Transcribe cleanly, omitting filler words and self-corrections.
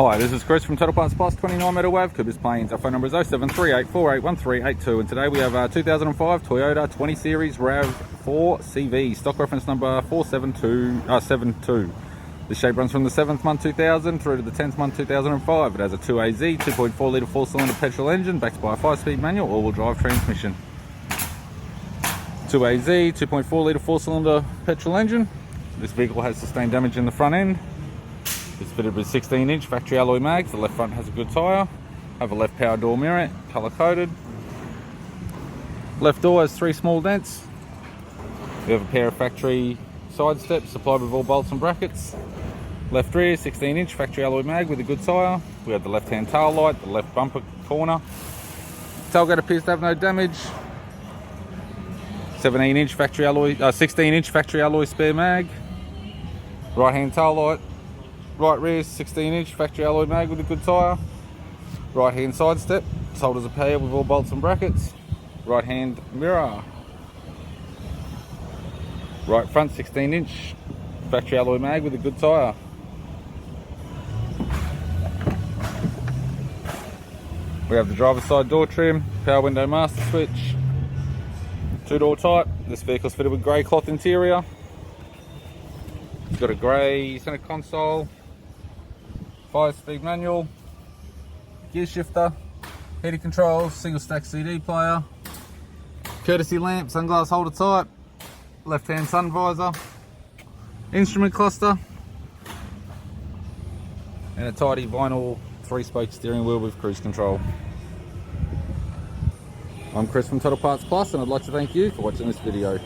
Hi, this is Chris from Total Parts Plus, 29 Meadow Ave, Coopers Plains. Our phone number is 0738481382, and today we have a 2005 Toyota 20 Series RAV4 CV, stock reference number 47272. This shape runs from the 7th month 2000 through to the 10th month 2005. It has a 2AZ 2.4 litre 4-cylinder petrol engine backed by a 5-speed manual all-wheel drive transmission. 2AZ 2.4 litre 4-cylinder petrol engine. This vehicle has sustained damage in the front end. It's fitted with 16-inch factory alloy mags. The left front has a good tyre. Have a left power door mirror, colour coded. Left door has 3 small dents. We have a pair of factory side steps supplied with all bolts and brackets. Left rear 16-inch factory alloy mag with a good tyre. We have the left-hand tail light, the left bumper corner. Tailgate appears to have no damage. 16-inch factory alloy spare mag. Right-hand tail light. Right rear 16-inch factory alloy mag with a good tyre. Right hand side step, holders a pair with all bolts and brackets. Right hand mirror. Right front 16-inch factory alloy mag with a good tyre. We have the driver's side door trim, power window master switch, 2-door type. This vehicle's fitted with grey cloth interior. It's got a grey centre console, 5-speed manual, gear shifter, heated controls, single stack CD player, courtesy lamp, sunglass holder type, left hand sun visor, instrument cluster, and a tidy vinyl 3-spoke steering wheel with cruise control. I'm Chris from Total Parts Plus, and I'd like to thank you for watching this video.